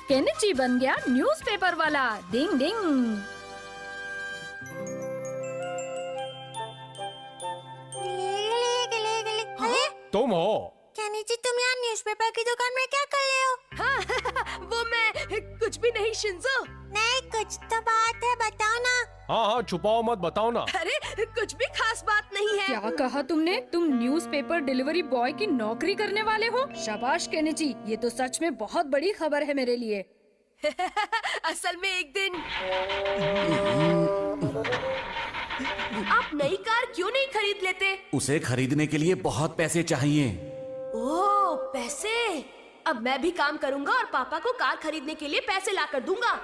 Kenichi बन गया newspaper वाला। डिंग डिंग। तुम हो? केनिची, तुम यहाँ न्यूज़पेपर की दुकान में क्या कर रहे हो? हाँ, वो मैं कुछ भी नहीं शिंजो। नहीं, कुछ तो बात है, बताओ ना। हाँ, छुपाओ मत, बताओ ना। अरे कुछ भी खास बात नहीं है। क्या कहा तुमने? तुम न्यूज़पेपर डिलीवरी बॉय की नौकरी करने वाले हो? शाबाश केनिची, ये तो सच में बहुत बड़ी खबर है मेरे लिए। असल में एक दिन आप नई कार क्यों नहीं खरीद लेते? उसे खरीदने के लिए बहुत पैसे चाहिए। ओह, पैसे। अब मैं भी काम करूंगा और पापा को कार खरीदने के लिए पैसे ला कर दूंगा।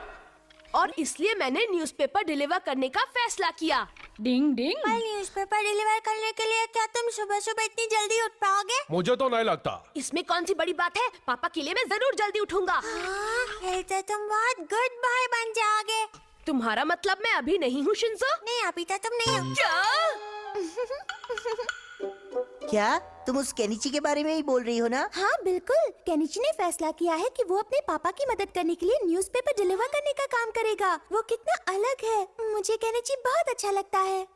और इसलिए मैंने न्यूज़पेपर डिलीवर करने का फैसला किया। डिंग डिंग। पर न्यूज़पेपर डिलीवर करने के लिए क्या तुम सुबह सुबह इतनी जल्दी उठ पाओगे? मुझे तो नहीं लगता। इसमें कौन सी बड़ी बात है? पापा के लिए मैं जरूर जल्दी उठूंगा। हाँ, फिर तो तुम बहुत गुड बॉय बन जाओगे। तुम्हारा मतलब मैं अभी नहीं हूँ शिंजो? नहीं, अभी तो तुम नहीं हो। क्या? क्या तुम उस केनिची के बारे में ही बोल रही हो ना? हाँ बिल्कुल, केनिची ने फैसला किया है कि वो अपने पापा की मदद करने के लिए न्यूज़पेपर डिलीवर करने का काम करेगा। वो कितना अलग है, मुझे केनिची बहुत अच्छा लगता है।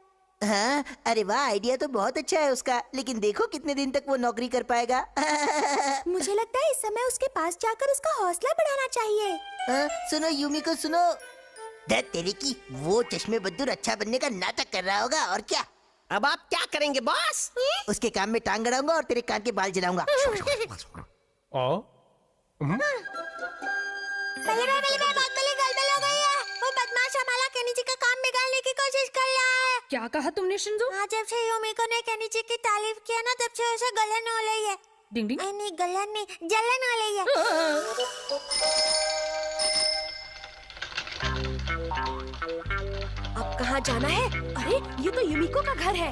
हाँ, अरे वाह, आइडिया तो बहुत अच्छा है उसका, लेकिन देखो कितने दिन तक वो नौकरी कर पाएगा। मुझे लगता है इस समय उसके पास जाकर उसका हौसला बढ़ाना चाहिए। सुनो यूमी को सुनो। दत्त तेरे की, वो चश्मे बद्दूर अच्छा बनने का नाटक कर रहा होगा और क्या। अब आप क्या करेंगे बॉस? उसके काम में टांग अड़ाऊंगा और तेरे कान के बाल जलाऊंगा। पहले बात के लिए गड़बड़ हो गई है। वो बदमाश हमारा केनिची का काम बिगाड़ने की कोशिश कर रहा है। क्या कहा तुमने शिंजो? हाँ, जब से यूमिको ने केनिची की तारीफ किया ना, तब से उसे गलन हो रही है। डिंग डिंग। नहीं, गलन नहीं, जलन हो रही है। अब कहाँ जाना है? अरे ये तो युमिको का घर है।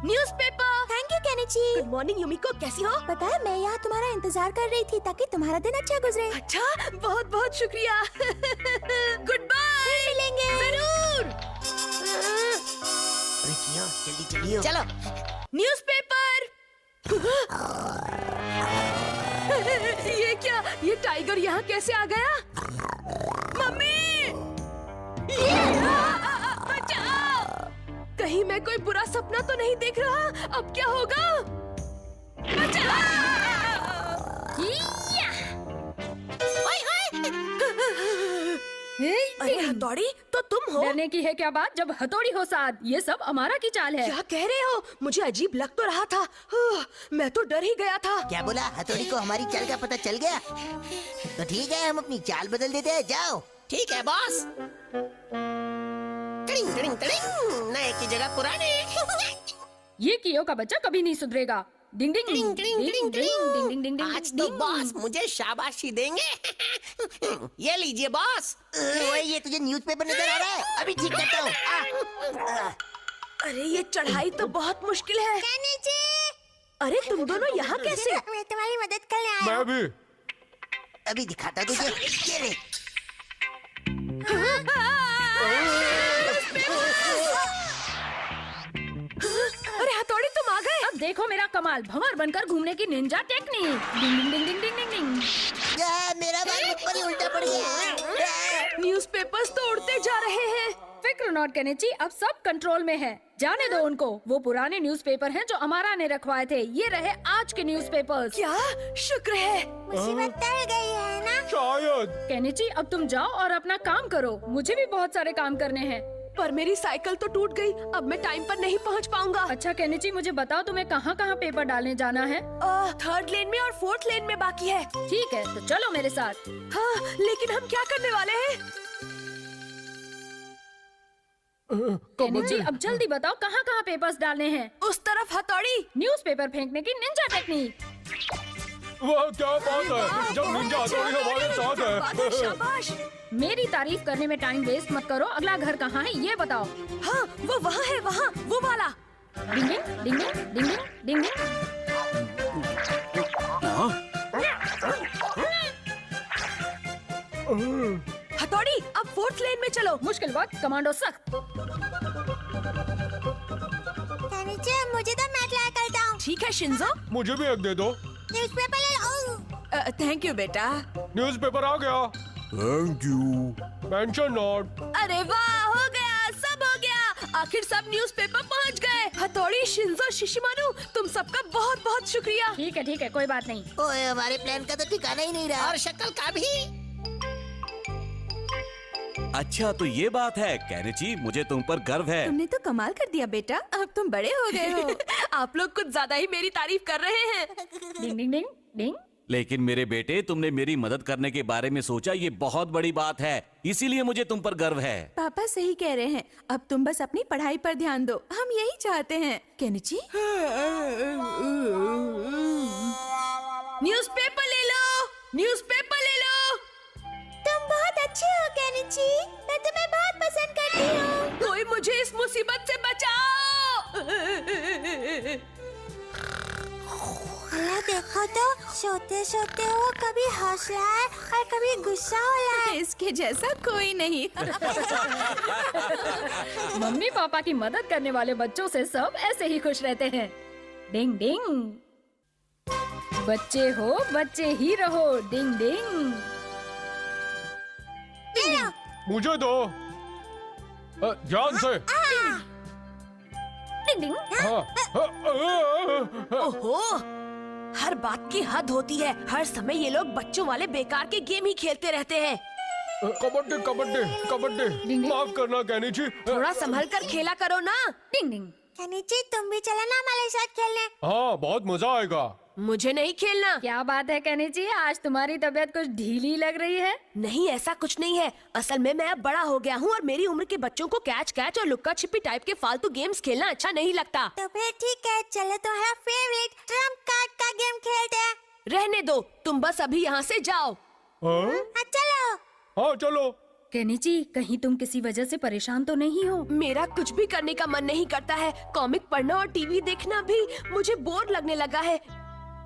Newspaper. Thank you Kenichi. Good morning Yumiko, कैसी हो? पता है, मैं यहाँ तुम्हारा इंतजार कर रही थी ताकि तुम्हारा दिन अच्छा गुजरे। अच्छा, बहुत बहुत शुक्रिया। Goodbye. मिलेंगे जरूर। अरे क्यों, जल्दी चलिए। चलो। न्यूज़पेपर। ये क्या? ये टाइगर यहाँ कैसे आ गया? मम्मी! बचाओ! कहीं मैं कोई बुरा सपना तो नहीं देख रहा? अब क्या होगा? बचाओ! अरे हथौड़ी, तो तुम हो? डरने की है क्या बात, जब हथौड़ी हो साथ। ये सब अमारा की चाल है। क्या कह रहे हो? मुझे अजीब लग तो रहा था। मैं तो डर ही गया था। क्या बोला? हथौड़ी को हमारी चाल का पता चल गया? तो ठीक है, हम अपनी चाल बदल देते हैं। जाओ। ठीक है बॉस। टिडिंग टिडिंग टिडिंग, नए की जगह पुराने। ये कियो का बच्चा कभी नहीं सुधरेगा। डिंग डिंग टिडिंग टिडिंग टिडिंग टिडिंग। डिंग डिंग डिंग। आज तो बॉस मुझे शाबाशी देंगे। ये लीजिए बॉस। ओए, ये तुझे न्यूज़पेपर नजर आ रहा है? अभी ठीक करता हूँ। अरे ये चढ़ाई तो बहुत मुश्किल है। केनिची! अरे तुम दोनों यहाँ कैसे? मैं तुम्हारी मदद करने आया मैं हूँ। भी। अभी दिखाता हूँ तुझे। ये ले। अरे हथौड़ी, तुम आ गए। अब देखो मेरा कमाल, भंवर बनकर घूमने की निंजा टेक्निक। डिंग डिंग डिंग डिंग डिंग डिंग। मेरा बाल मुझ पर ही उल्टा पड़ गया। न्यूज़पेपर्स तो उड़ते जा रहे हैं। फिक्र नॉट केनिची, अब सब कंट्रोल में है। जाने दो उनको। वो पुराने न्यूज़पेपर हैं जो अमारा ने रखवाए थे। ये रहे आज के न्यूज़पेपर्स। क्या? शुक्र है। मुसीबत टल गई है ना? शायद। केनिची, अब तुम जाओ और अपना काम करो। मुझे भी बहुत सारे काम करने हैं। पर मेरी साइकिल तो टूट गई। अब मैं टाइम पर नहीं पहुंच पाऊंगा। अच्छा केनिची, मुझे बताओ तुम्हें कहाँ कहाँ पेपर डालने जाना है? थर्ड लेन में और फोर्थ लेन में बाकी है। ठीक है, तो चलो मेरे साथ। हाँ, लेकिन हम क्या करने वाले हैं? केनिची, अब जल्दी बताओ कहाँ कहाँ पेपर्स डालने हैं? उस तरफ हथौड़ी। न्यूज़पेपर फेंकने की निंजा टेक्निक। वाह, क्या बात है, जब निंजा हथौड़ी हमारे साथ है। शाबाश। मेरी तारीफ करने में टाइम वेस्ट मत करो। अगला घर कहाँ है ये बताओ। हाँ, वो वहाँ है, वहाँ, वो वाला। डिंग डिंग डिंग डिंग डिंग डिंग डिंग। हथौड़ी, अब फोर्थ लेन में चलो। मुश्किल वक्त, कमांडो सख्त। केनिची, मुझे तो मैं ट्राई करता हूँ। ठीक है शिंजो। मुझे भी एक दे दो। न्यूज़पेपर ले लो। थैंक यू बेटा। न्यूज़पेपर आ गया। Thank you. Mention note. अरे वाह, हो गया, सब हो गया। आखिर सब न्यूज़पेपर पहुंच गए। हथौड़ी, शिंजो, शिशिमारू, तुम सबका बहुत बहुत शुक्रिया। ठीक है, कोई बात नहीं। ओए, हमारे प्लान का तो ठिकाना ही नहीं रहा। और शक्ल का भी। अच्छा तो ये बात है केनिची, मुझे तुम पर गर्व है। तुमने तो कमाल कर दिया बेटा, अब तुम बड़े हो गए हो। आप लोग कुछ ज्यादा ही मेरी तारीफ कर रहे हैं। डिंग डिंग डिंग डिंग। लेकिन मेरे बेटे, तुमने मेरी मदद करने के बारे में सोचा, ये बहुत बड़ी बात है, इसीलिए मुझे तुम पर गर्व है। पापा सही कह रहे हैं, अब तुम बस अपनी पढ़ाई पर ध्यान दो, हम यही चाहते हैं। केनिची, न्यूज़पेपर ले लो, न्यूज़पेपर ले लो। तुम बहुत अच्छे हो केनिची, मैं तुम्हें बहुत पसंद करती हूँ। कोई मुझे इस मुसीबत से बचाओ। अल्लाह, देखो तो सोते सोते वो कभी हंस रहा है और कभी गुस्सा हो रहा है। इसके जैसा कोई नहीं। मम्मी पापा की मदद करने वाले बच्चों से सब ऐसे ही खुश रहते हैं। डिंग डिंग। बच्चे हो, बच्चे ही रहो। डिंग डिंग। मुझे दो। ध्यान से। डिंग डिंग। ओहो, हर बात की हद होती है। हर समय ये लोग बच्चों वाले बेकार के गेम ही खेलते रहते हैं। कबड्डी कबड्डी कबड्डी। माफ करना केनिची। थोड़ा संभल कर खेला करो ना। डिंग डिंग। केनिची, तुम भी चलो ना हमारे साथ खेलने। हाँ, बहुत मजा आएगा। मुझे नहीं खेलना। क्या बात है केनिची, आज तुम्हारी तबीयत कुछ ढीली लग रही है। नहीं, ऐसा कुछ नहीं है। असल में मैं अब बड़ा हो गया हूँ और मेरी उम्र के बच्चों को कैच कैच और लुक्का छिपी टाइप के फालतू गेम्स खेलना अच्छा नहीं लगता। तो फिर ठीक है, चलो तुम्हारा फेवरेट ट्रम्प कार्ड का गेम खेलते हैं। रहने दो, तुम बस अभी यहाँ से जाओ। हाँ, चलो। हाँ चलो। केनिची, कहीं तुम किसी वजह से परेशान तो नहीं हो? मेरा कुछ भी करने का मन नहीं करता है। कॉमिक पढ़ना और टीवी देखना भी मुझे बोर लगने लगा है।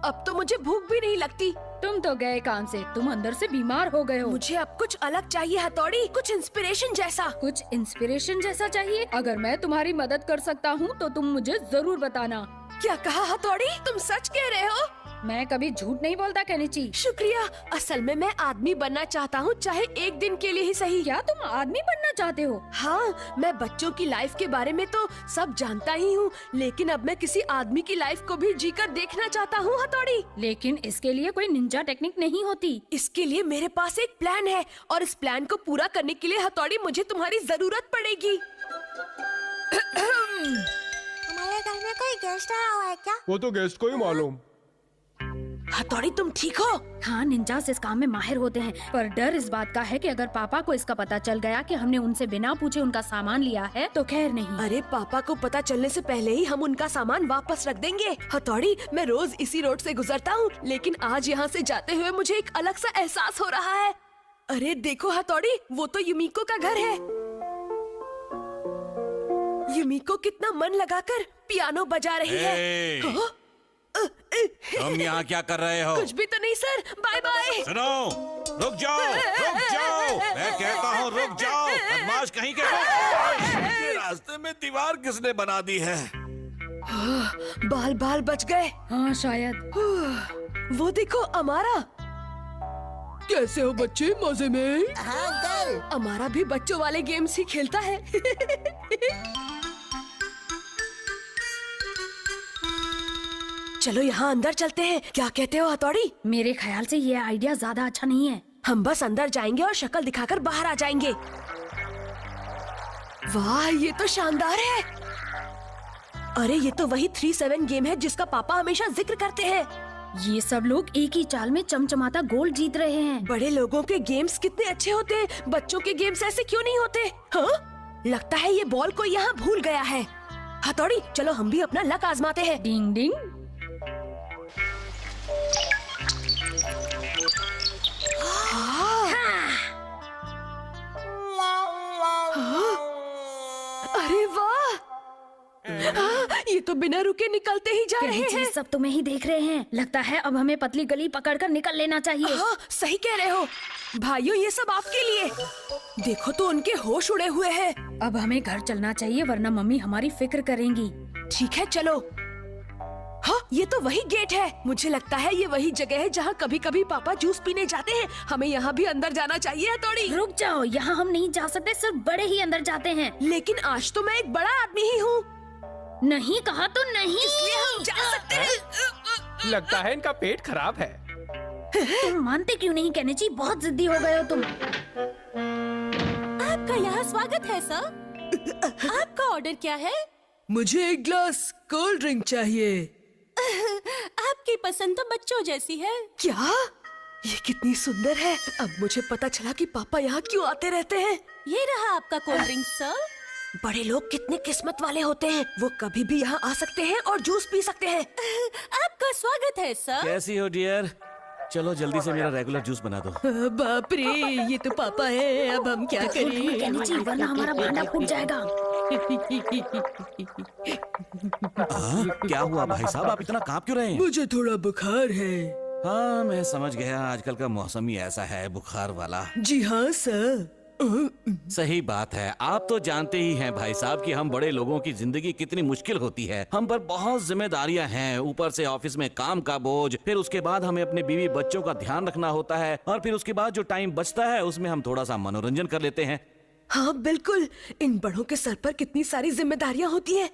अब तो मुझे भूख भी नहीं लगती। तुम तो गए काम से, तुम अंदर से बीमार हो गए हो। मुझे अब कुछ अलग चाहिए हथौड़ी, कुछ इंस्पिरेशन जैसा। कुछ इंस्पिरेशन जैसा चाहिए? अगर मैं तुम्हारी मदद कर सकता हूँ तो तुम मुझे जरूर बताना। क्या कहा हथौड़ी? तुम सच कह रहे हो? मैं कभी झूठ नहीं बोलता केनिची। शुक्रिया। असल में मैं आदमी बनना चाहता हूँ, चाहे एक दिन के लिए ही सही। क्या तुम आदमी बनना चाहते हो? हाँ, मैं बच्चों की लाइफ के बारे में तो सब जानता ही हूँ, लेकिन अब मैं किसी आदमी की लाइफ को भी जीकर देखना चाहता हूँ हथौड़ी। लेकिन इसके लिए कोई निंजा टेक्निक नहीं होती। इसके लिए मेरे पास एक प्लान है और इस प्लान को पूरा करने के लिए हथौड़ी मुझे तुम्हारी जरूरत पड़ेगी। हमारे घर में कोई गेस्ट आया हुआ है क्या? वो तो गेस्ट को ही मालूम। हथौड़ी, तुम ठीक हो? हाँ, निंजास इस काम में माहिर होते हैं, पर डर इस बात का है कि अगर पापा को इसका पता चल गया कि हमने उनसे बिना पूछे उनका सामान लिया है तो खैर नहीं। अरे पापा को पता चलने से पहले ही हम उनका सामान वापस रख देंगे। हथौड़ी, मैं रोज इसी रोड से गुजरता हूँ, लेकिन आज यहाँ से जाते हुए मुझे एक अलग सा एहसास हो रहा है। अरे देखो हथौड़ी, वो तो युमिको का घर है। युमिको कितना मन लगाकर पियानो बजा रही है। हाँ? तुम यहाँ क्या कर रहे हो? कुछ भी तो नहीं सर, बाय बाय। सुनो, रुक जाओ, मैं कहता हूँ रुक जाओ, बदमाश कहीं के। ये रास्ते में दीवार किसने बना दी है? बाल बाल बच गए। हाँ शायद। वो देखो अमारा। कैसे हो बच्चे, मजे में? हाँ अंकल। अमारा भी बच्चों वाले गेम्स ही खेलता है। चलो यहाँ अंदर चलते हैं, क्या कहते हो हथौड़ी? मेरे ख्याल से ये आइडिया ज्यादा अच्छा नहीं है। हम बस अंदर जाएंगे और शक्ल दिखाकर बाहर आ जाएंगे। वाह, ये तो शानदार है। अरे ये तो वही 3-7 गेम है जिसका पापा हमेशा जिक्र करते हैं। ये सब लोग एक ही चाल में चमचमाता गोल्ड जीत रहे हैं। बड़े लोगों के गेम्स कितने अच्छे होते हैं, बच्चों के गेम्स ऐसे क्यों नहीं होते? हाँ? लगता है ये बॉल को यहाँ भूल गया है। हथौड़ी, चलो हम भी अपना लक आजमाते हैं। डिंग डिंग। अरे वाह, ये तो बिना रुके निकलते ही जा रहे हैं। सब तुम्हें ही देख रहे हैं। लगता है अब हमें पतली गली पकड़कर निकल लेना चाहिए। हाँ, सही कह रहे हो भाइयों, ये सब आपके लिए। देखो तो उनके होश उड़े हुए हैं। अब हमें घर चलना चाहिए वरना मम्मी हमारी फिक्र करेंगी। ठीक है चलो। हाँ, ये तो वही गेट है। मुझे लगता है ये वही जगह है जहाँ कभी कभी पापा जूस पीने जाते हैं। हमें यहाँ भी अंदर जाना चाहिए हथौड़ी। रुक जाओ, यहाँ हम नहीं जा सकते, सिर्फ बड़े ही अंदर जाते हैं। लेकिन आज तो मैं एक बड़ा आदमी ही हूँ। नहीं कहा तो नहीं, इसलिए हम जा सकते हैं। लगता है इनका पेट खराब है। तुम मानते क्यों नहीं केनिची? बहुत जिद्दी हो गए हो तुम। आपका यहाँ स्वागत है सर। आपका ऑर्डर क्या है? मुझे एक ग्लास कोल्ड ड्रिंक चाहिए। आपकी पसंद तो बच्चों जैसी है। क्या? ये कितनी सुंदर है। अब मुझे पता चला कि पापा यहाँ क्यों आते रहते हैं। ये रहा आपका कोल्ड ड्रिंक सर। बड़े लोग कितने किस्मत वाले होते हैं। वो कभी भी यहाँ आ सकते हैं और जूस पी सकते हैं। आपका स्वागत है सर। कैसी हो डियर? चलो जल्दी से मेरा रेगुलर जूस बना दो। बाप रे, ये तो पापा है। अब हम क्या करें? केनिची, वरना हमारा भांडा फूट जाएगा। क्या हुआ भाई साहब, आप इतना कांप क्यों रहे हैं? मुझे थोड़ा बुखार है। हाँ मैं समझ गया, आजकल का मौसम ही ऐसा है, बुखार वाला। जी हाँ सर। सही बात है। आप तो जानते ही हैं भाई साहब कि हम बड़े लोगों की जिंदगी कितनी मुश्किल होती है। हम पर बहुत जिम्मेदारियां हैं, ऊपर से ऑफिस में काम का बोझ, फिर उसके बाद हमें अपने बीवी बच्चों का ध्यान रखना होता है, और फिर उसके बाद जो टाइम बचता है उसमें हम थोड़ा सा मनोरंजन कर लेते हैं। हाँ बिल्कुल, इन बड़ों के सर पर कितनी सारी जिम्मेदारियां होती हैं।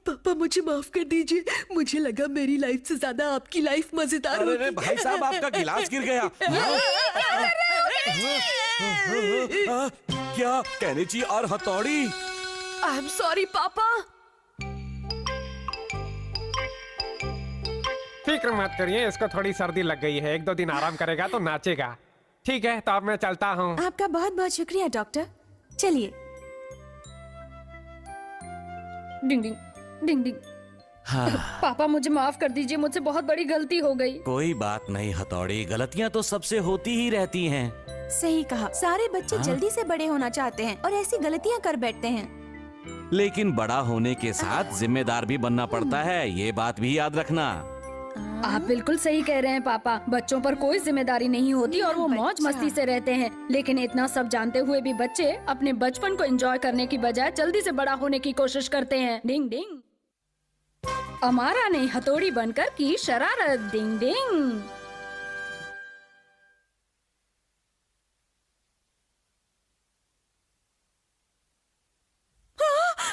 पापा मुझे माफ कर दीजिए। मुझे लगा मेरी लाइफ से ज्यादा आपकी लाइफ मजेदार होगी। अरे भाई साहब, आपका गिलास गिर गया। क्या केनिची और हथौड़ी? आई एम सॉरी पापा। फिक्र मत करिए, इसको थोड़ी सर्दी लग गई है, 1-2 दिन आराम करेगा तो नाचेगा। ठीक है, तो अब मैं चलता हूँ। आपका बहुत बहुत शुक्रिया डॉक्टर। चलिए। डिंग डिंग डिंग डिंग। हाँ। पापा मुझे माफ कर दीजिए, मुझसे बहुत बड़ी गलती हो गई। कोई बात नहीं हथौड़ी, गलतियाँ तो सबसे होती ही रहती हैं। सही कहा। सारे बच्चे जल्दी से बड़े होना चाहते हैं और ऐसी गलतियां कर बैठते हैं। लेकिन बड़ा होने के साथ जिम्मेदार भी बनना पड़ता है, ये बात भी याद रखना। आप बिल्कुल सही कह रहे हैं पापा। बच्चों पर कोई जिम्मेदारी नहीं होती और वो मौज मस्ती से रहते हैं। लेकिन इतना सब जानते हुए भी बच्चे अपने बचपन को एंजॉय करने की बजाय जल्दी से बड़ा होने की कोशिश करते हैं। डिंग डिंग। अमारा ने हथौड़ी बनकर की शरारत। डिंग डिंग।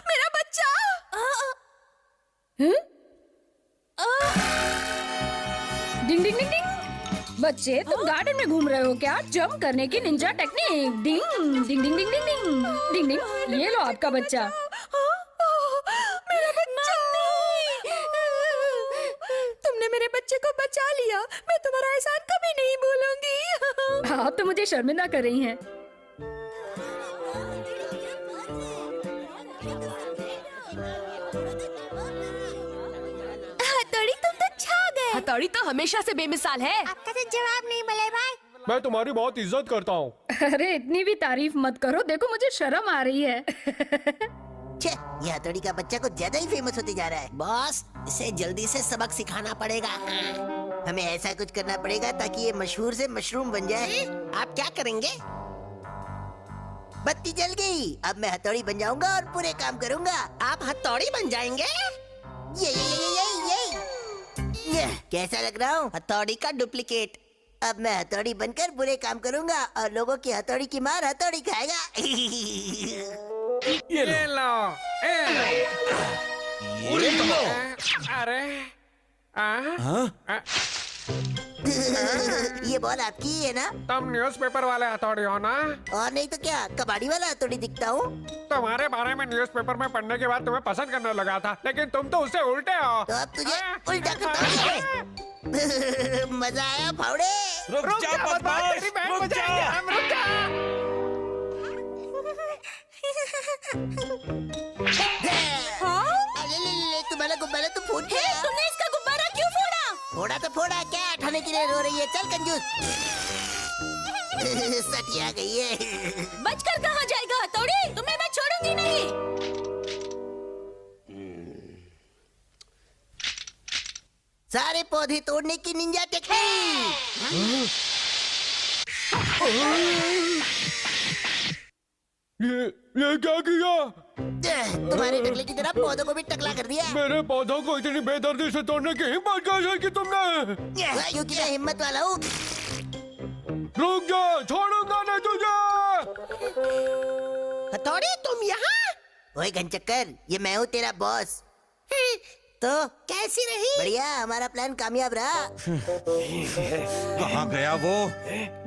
मेरा बच्चा। डिंग डिंग डिंग डिंग। बच्चे, तुम गार्डन में घूम रहे हो क्या? जंप करने की निंजा टेक्निक। डिंग डिंग डिंग डिंग डिंग डिंग डिंग डिंग। ये लो आपका बच्चा। मेरा बच्चा। तुमने मेरे बच्चे को बचा लिया। मैं तुम्हारा एहसान कभी नहीं भूलूंगी। आप तो मुझे शर्मिंदा कर रही हैं। हथौड़ी, तुम तो छा गए। हथौड़ी तो हमेशा से बेमिसाल है। आपका तो जवाब नहीं मिले भाई। मैं तुम्हारी बहुत इज्जत करता हूँ। अरे इतनी भी तारीफ मत करो, देखो मुझे शर्म आ रही है। छे, ये हथौड़ी का बच्चा कुछ ज्यादा ही फेमस होते जा रहा है। बॉस, इसे जल्दी से सबक सिखाना पड़ेगा। हमें ऐसा कुछ करना पड़ेगा ताकि ये मशहूर से मशरूम बन जाए। आप क्या करेंगे? बत्ती जल गई, अब मैं हथौड़ी बन जाऊंगा और पूरे काम करूंगा। आप हथौड़ी बन जाएंगे? ये कैसा लग रहा हूँ? हथौड़ी का डुप्लीकेट। अब मैं हथौड़ी बनकर बुरे काम करूंगा और लोगों की हथौड़ी की मार हथौड़ी खाएगा। ये लो। अरे ये बॉल आपकी ही है ना? तुम न्यूज़पेपर वाले हथौड़ी हो ना? और नहीं तो क्या, कबाड़ी वाला हथौड़ी दिखता हूँ। तुम्हारे बारे में न्यूज़पेपर में पढ़ने के बाद तुम्हें पसंद करने लगा था, लेकिन तुम तो उससे उल्टे हो। तो अब तुझे उल्टा करता मजा आया फावड़े? रुक जा बदमाश, तेरी बहन रुक बचाएंगे जा। हम, रुक जा। ले, तुम्हारा गुब्बारा तो फूट गया। तुमने इसका गुब्बारा क्यों फोड़ा? फोड़ा तो फोड़ा, क्या उठाने के लिए रो रही है? चल कंजूस। सटिया गई है। बचकर कहाँ जाएगा हथौड़ी? तुम्हें मैं छोड़ूंगी नहीं। सारे पौधे तोड़ने की निंजा टेक्निक। ये क्या किया? तुम्हारे टकले की तरह पौधों को भी टकला कर दिया। मेरे पौधों को इतनी बेदर्दी से तोड़ने की हिम्मत कैसे की तुमने? क्योंकि मैं हिम्मत वाला हूँ। रुक जा, छोड़ूंगा नहीं तुझे। हथौड़ी तुम यहाँ? ओए घनचक्कर, ये मैं हूँ तेरा बॉस। तो कैसी रही? बढ़िया, हमारा प्लान कामयाब रहा। कहाँ गया वो?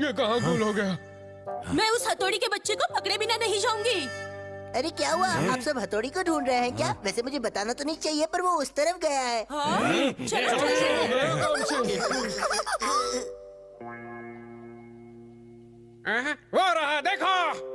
ये कहाँ गुल हो गया? मैं उस हथौड़ी के बच्चे को पकड़े बिना नहीं जाऊंगी। अरे क्या हुआ? आप सब हथौड़ी को ढूंढ रहे हैं क्या? वैसे मुझे बताना तो नहीं चाहिए, पर वो उस तरफ गया है। चलो वो रहा, देखो।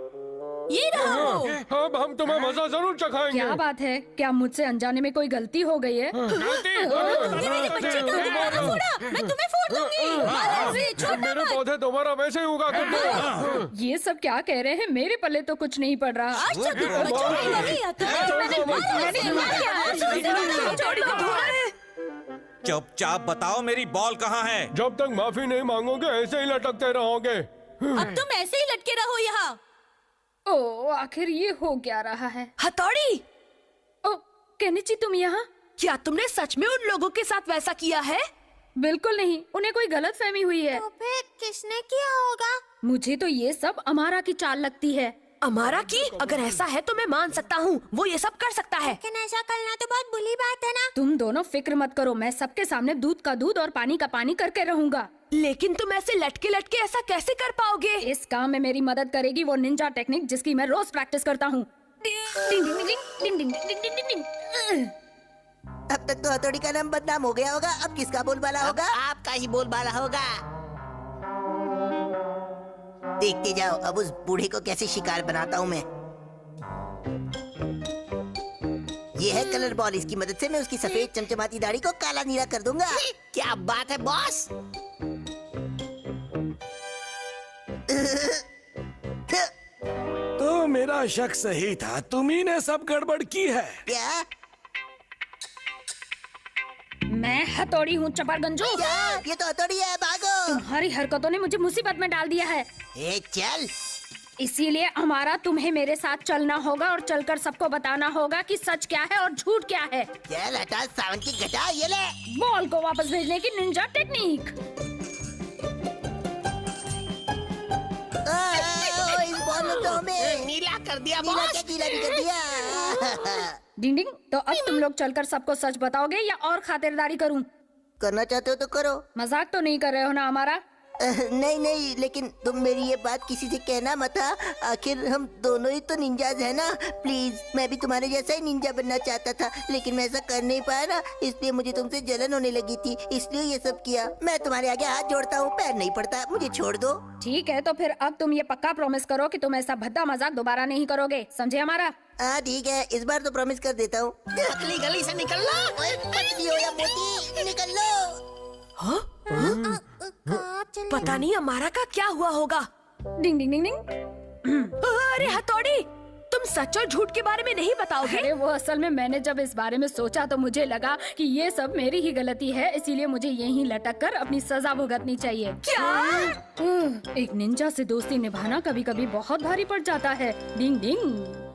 ये रहा वो। अब हम तुम्हें मजा जरूर चखाएंगे। क्या बात है? क्या मुझसे अनजाने में कोई गलती हो गई है? तुमने मेरे बच्चे को दोबारा फोड़ा, मैं तुम्हें फोड़ दूंगी। मारो इसे, छोड़ना मेरे मत। पौधे दोबारा वैसे ही उगा करते। ये सब क्या कह रहे हैं? मेरे पल्ले तो कुछ नहीं पड़ रहा। आज तक तुम बच्चों नहीं लगी, हथौड़ी मारो इसे, हथौड़ी को ढूंढ रहे हैं। चुपचाप बताओ मेरी बॉल कहाँ है? जब तक माफी नहीं मांगोगे ऐसे ही लटकते रहोगे। अब तुम ऐसे ही लटके रहो यहाँ। ओ, आखिर ये हो क्या रहा है? हथौड़ी, ओ, केनिची तुम यहाँ? क्या तुमने सच में उन लोगों के साथ वैसा किया है? बिल्कुल नहीं, उन्हें कोई गलत फहमी हुई है। तो फिर किसने किया होगा? मुझे तो ये सब अमारा की चाल लगती है। अमारा की? अगर ऐसा है तो मैं मान सकता हूँ, वो ये सब कर सकता है। लेकिन ऐसा करना तो बहुत बुरी बात है ना। तुम दोनों फिक्र मत करो, मैं सबके सामने दूध का दूध और पानी का पानी करके रहूंगा। लेकिन तुम ऐसे लटके लटके ऐसा कैसे कर पाओगे? इस काम में मेरी मदद करेगी वो निंजा टेक्निक जिसकी मैं रोज प्रैक्टिस करता हूँ। अब तक तो हथौड़ी का नाम बदनाम हो गया होगा, अब किसका बोलबाला होगा? आपका ही बोलबाला होगा। देखते जाओ, अब उस बूढ़े को कैसे शिकार बनाता हूँ मैं। ये है कलर बॉल, इसकी मदद से मैं उसकी सफेद चमचमाती दाढ़ी को काला नीला कर दूंगा। क्या बात है बॉस? तो मेरा शक सही था, तुम्ही ने सब गड़बड़ की है। क्या? मैं हथौड़ी हूँ चपरगंजो। क्या? ये तो हथौड़ी है, भागो। तुम्हारी हरकतों ने मुझे मुसीबत में डाल दिया है। ए चल। इसीलिए हमारा तुम्हें मेरे साथ चलना होगा और चलकर सबको बताना होगा कि सच क्या है और झूठ क्या है। चल हटा सावन की घटा, ये ले। बॉल को वापस भेजने की निंजा टेक्निक। इस बॉल ने तो हमें नीला कर दिया नीला बॉस। क्या गीला भी कर दिया। डिंग डिंग, तो अब तुम लोग चलकर सबको सच बताओगे या और खातिरदारी करूं? करना चाहते हो तो करो। मजाक तो नहीं कर रहे हो ना हमारा? नहीं नहीं, लेकिन तुम मेरी ये बात किसी से कहना मत। आखिर हम दोनों ही तो निंजाज है ना। प्लीज, मैं भी तुम्हारे जैसा ही निंजा बनना चाहता था, लेकिन मैं ऐसा कर नहीं पाया ना, इसलिए मुझे तुमसे जलन होने लगी थी, इसलिए ये सब किया। मैं तुम्हारे आगे हाथ जोड़ता हूँ, पैर नहीं पड़ता, मुझे छोड़ दो। ठीक है, तो फिर अब तुम ये पक्का प्रॉमिस करो कि तुम ऐसा भद्दा मजाक दोबारा नहीं करोगे, समझे हमारा? हाँ ठीक है, इस बार तो प्रॉमिस कर देता हूँ। अगली गली से निकल लो। ओए, पतली हो या मोटी, निकल लो। हाँ? पता नहीं अमारा का क्या हुआ होगा। डिंग डिंग डिंग डिंग। अरे हथौड़ी, तुम सच और झूठ के बारे में नहीं बताओगे? अरे वो असल में मैंने जब इस बारे में सोचा तो मुझे लगा कि ये सब मेरी ही गलती है, इसीलिए मुझे यहीं लटक कर अपनी सजा भुगतनी चाहिए। क्या? एक निंजा से दोस्ती निभाना कभी कभी बहुत भारी पड़ जाता है। डिंग डिंग।